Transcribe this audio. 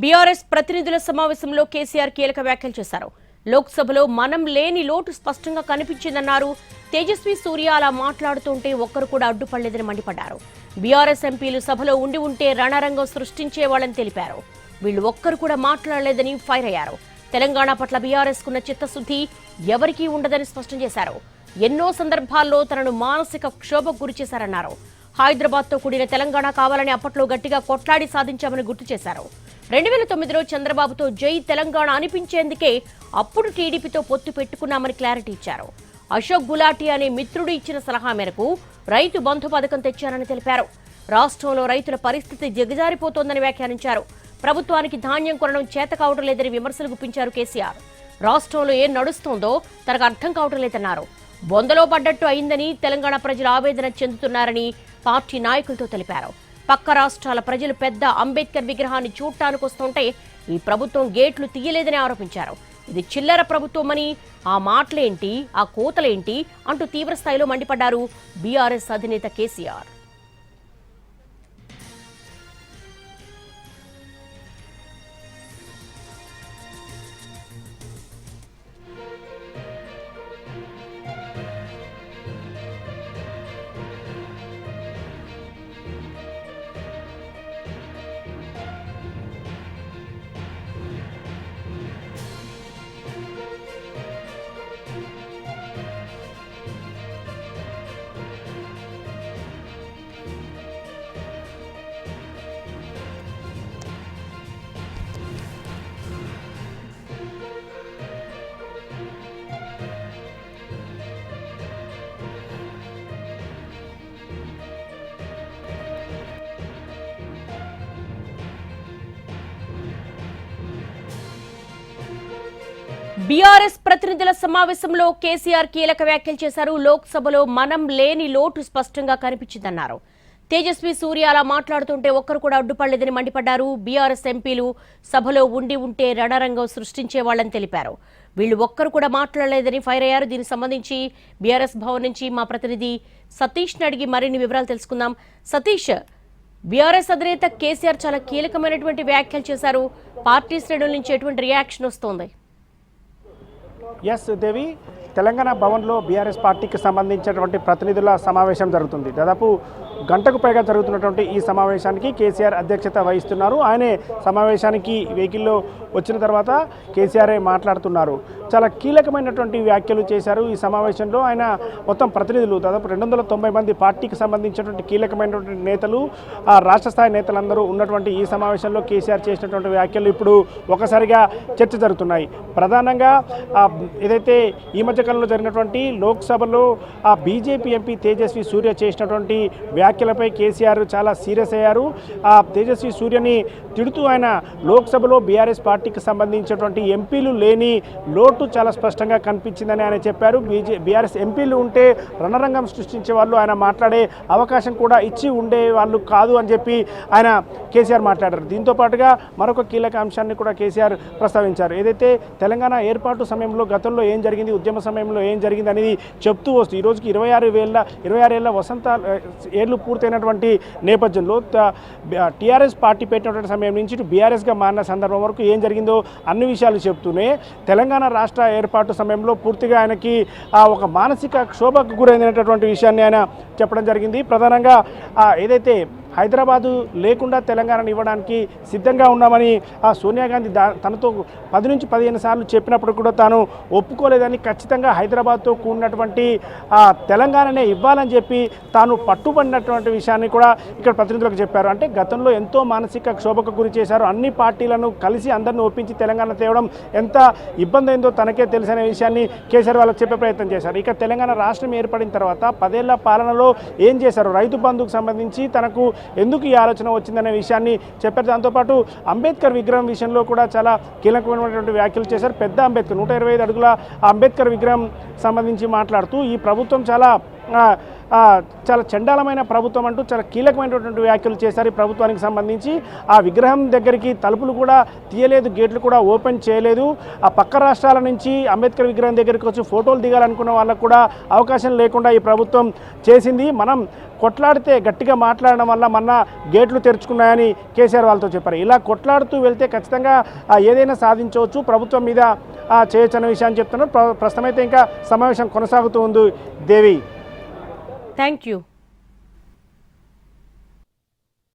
BRS ప్రతినిధుల సమావేశంలో కేసీఆర్ కీలక వ్యాఖ్యలు చేశారు. లోక్సభలో మనం లేని లోటు స్పష్టంగా కనిపించిందన్నారు. తేజస్వి సూర్య అలా మాట్లాడుతుంటే ఒక్కరు కూడా అడ్డుపడలేదని మండిపడ్డారు. బీఆర్ఎస్ ఎంపీలు సభలో ఉంటే రణరంగం సృష్టించేవాళ్ళని తెలిపారు. వీళ్ళు ఒక్కరు కూడా మాట్లాడలేదని ఫైర్ అయ్యారు. తెలంగాణ పట్ల బీఆర్ఎస్ కున్న చిత్తశుద్ధి ఎవరికీ ఉండదని స్పష్టం చేశారు. ఎన్నో సందర్భాల్లో తనను మానసిక క్షోభకు గురిచేశారన్నారు. హైదరాబాద్తో కూడిన తెలంగాణ కావాలని అప్పట్లో గట్టిగా కొట్లాడి సాధించామని గుర్తు చేశారు. 2009లో చంద్రబాబుతో జై తెలంగాణ అనిపించేందుకే అప్పుడు టీడీపీతో పొత్తు పెట్టుకున్నామని క్లారిటీ ఇచ్చారు. అశోక్ గులాటి అనే మిత్రుడు ఇచ్చిన సలహా మేరకు రైతు బంధు పథకం తెచ్చారని తెలిపారు. రాష్ట్రంలో రైతుల పరిస్థితి దిగజారిపోతోందని వ్యాఖ్యానించారు. ప్రభుత్వానికి ధాన్యం కొనడం చేత కావడం లేదని విమర్శలు గుప్పించారు కేసీఆర్. రాష్ట్రంలో ఏం నడుస్తోందో తనకు అర్థం కావడం లేదన్నారు. బొందలో పడ్డట్టు అయిందని తెలంగాణ ప్రజలు ఆవేదన చెందుతున్నారని పార్టీ నాయకులతో తెలిపారు. పక్క రాష్ట్రాల ప్రజలు పెద్ద అంబేద్కర్ విగ్రహాన్ని చూడటానికి వస్తుంటే ఈ ప్రభుత్వం గేట్లు తీయలేదని ఆరోపించారు. ఇది చిల్లర ప్రభుత్వమని, ఆ మాటలేంటి, ఆ కోతలేంటి అంటూ తీవ్రస్థాయిలో మండిపడ్డారు బీఆర్ఎస్ అధినేత కేసీఆర్. బీఆర్ఎస్ ప్రతినిధుల సమావేశంలో కేసీఆర్ కీలక వ్యాఖ్యలు చేశారు. లోక్సభలో మనం లేని లోటు స్పష్టంగా కనిపించిందన్నారు. తేజస్వి సూర్య అలా మాట్లాడుతుంటే ఒక్కరు కూడా అడ్డుపడలేదని మండిపడ్డారు. బీఆర్ఎస్ ఎంపీలు సభలో ఉంటే రణరంగం సృష్టించేవాళ్లని తెలిపారు. వీళ్ళు ఒక్కరు కూడా మాట్లాడలేదని ఫైర్ అయ్యారు. దీనికి సంబంధించి బీఆర్ఎస్ భవన్ నుంచి మా ప్రతినిధి సతీష్ అడిగి మరిన్ని వివరాలు తెలుసుకుందాం. సతీష్, బీఆర్ఎస్ అధినేత కేసీఆర్ చాలా కీలకమైనటువంటి వ్యాఖ్యలు చేశారు. పార్టీ శ్రేణుల నుంచి ఎటువంటి రియాక్షన్ వస్తోంది? ఎస్ దేవి, తెలంగాణ భవన్లో బీఆర్ఎస్ పార్టీకి సంబంధించినటువంటి ప్రతినిధుల సమావేశం జరుగుతుంది. దాదాపు గంటకు పైగా జరుగుతున్నటువంటి ఈ సమావేశానికి కేసీఆర్ అధ్యక్షత వహిస్తున్నారు. ఆయనే సమావేశానికి వెహికల్లో వచ్చిన తర్వాత కేసీఆర్ మాట్లాడుతున్నారు. చాలా కీలకమైనటువంటి వ్యాఖ్యలు చేశారు. ఈ సమావేశంలో ఆయన మొత్తం ప్రతినిధులు దాదాపు 290 మంది పార్టీకి సంబంధించినటువంటి కీలకమైనటువంటి నేతలు, రాష్ట్ర స్థాయి నేతలందరూ ఉన్నటువంటి ఈ సమావేశంలో కేసీఆర్ చేసినటువంటి వ్యాఖ్యలు ఇప్పుడు ఒకసారిగా చర్చ జరుగుతున్నాయి. ప్రధానంగా ఏదైతే ఈ మధ్యకాలంలో జరిగినటువంటి లోక్సభలో బీజేపీ ఎంపీ తేజస్వి సూర్య చేసినటువంటి వ్యాఖ్యలపై కేసీఆర్ చాలా సీరియస్ అయ్యారు. తేజస్వి సూర్యని తిడుతూ ఆయన లోక్సభలో బీఆర్ఎస్ పార్టీకి సంబంధించినటువంటి ఎంపీలు లేని లోటు చాలా స్పష్టంగా కనిపించిందని ఆయన చెప్పారు. బీఆర్ఎస్ ఎంపీలు ఉంటే రణరంగం సృష్టించే వాళ్ళు ఆయన మాట్లాడే అవకాశం కూడా ఇచ్చి ఉండే వాళ్ళు కాదు అని చెప్పి ఆయన కేసీఆర్ మాట్లాడారు. దీంతో పాటుగా మరొక కీలక అంశాన్ని కూడా కేసీఆర్ ప్రస్తావించారు. ఏదైతే తెలంగాణ ఏర్పాటు సమయంలో గతంలో ఏం జరిగింది, ఉద్యమ సమయంలో ఏం జరిగింది అనేది చెప్తూ వస్తూ ఈ రోజుకి 26 ఏళ్ల వసంత ఏళ్లు పూర్తయినటువంటి నేపథ్యంలో టీఆర్ఎస్ పార్టీ పెట్టినటువంటి సమయం నుంచి ఇటు బీఆర్ఎస్గా మారిన సందర్భం వరకు ఏం జరిగిందో అన్ని విషయాలు చెప్తూనే తెలంగాణ రాష్ట్ర ఏర్పాటు సమయంలో పూర్తిగా ఆయనకి ఒక మానసిక క్షోభకు గురైనటువంటి విషయాన్ని ఆయన చెప్పడం జరిగింది. ప్రధానంగా ఏదైతే హైదరాబాదు లేకుండా తెలంగాణను ఇవ్వడానికి సిద్ధంగా ఉన్నామని సోనియా గాంధీ తనతో 10 నుంచి 15 సార్లు చెప్పినప్పుడు కూడా తాను ఒప్పుకోలేదని, ఖచ్చితంగా హైదరాబాద్తో కూడినటువంటి తెలంగాణనే ఇవ్వాలని చెప్పి తాను పట్టుబడినటువంటి విషయాన్ని కూడా ఇక్కడ ప్రతినిధులకు చెప్పారు. అంటే గతంలో ఎంతో మానసిక క్షోభకు గురి చేశారు. అన్ని పార్టీలను కలిసి అందరిని ఒప్పించి తెలంగాణ తేవడం ఎంత ఇబ్బంది అయిందో తనకే తెలిసిన విషయాన్ని కేసీఆర్ వాళ్ళకి చెప్పే ప్రయత్నం చేశారు. ఇక తెలంగాణ రాష్ట్రం ఏర్పడిన తర్వాత 10 ఏళ్ల పాలనలో ఏం చేశారు, రైతు బంధుకు సంబంధించి తనకు ఎందుకు ఈ ఆలోచన వచ్చిందనే విషయాన్ని చెప్పారు. దాంతోపాటు అంబేద్కర్ విగ్రహం విషయంలో కూడా చాలా కీలకమైనటువంటి వ్యాఖ్యలు చేశారు. పెద్ద అంబేద్కర్ 125 అడుగుల అంబేద్కర్ విగ్రహం సంబంధించి మాట్లాడుతూ ఈ ప్రభుత్వం చాలా చాలా చండాలమైన ప్రభుత్వం అంటూ చాలా కీలకమైనటువంటి వ్యాఖ్యలు చేశారు ఈ ప్రభుత్వానికి సంబంధించి. ఆ విగ్రహం దగ్గరికి తలుపులు కూడా తీయలేదు, గేట్లు కూడా ఓపెన్ చేయలేదు. ఆ పక్క రాష్ట్రాల నుంచి అంబేద్కర్ విగ్రహం దగ్గరికి వచ్చి ఫోటోలు దిగాలనుకున్న వాళ్ళకు కూడా అవకాశం లేకుండా ఈ ప్రభుత్వం చేసింది. మనం కొట్లాడితే గట్టిగా మాట్లాడడం వల్ల మన గేట్లు తెరుచుకున్నాయని కేసీఆర్ వాళ్ళతో చెప్పారు. ఇలా కొట్లాడుతూ వెళ్తే ఖచ్చితంగా ఏదైనా సాధించవచ్చు, ప్రభుత్వం మీద చేయొచ్చు అనే విషయాన్ని చెప్తున్నారు. ప్రస్తుతం అయితే ఇంకా సమావేశం కొనసాగుతూ ఉంది. దేవి, థ్యాంక్ యూ.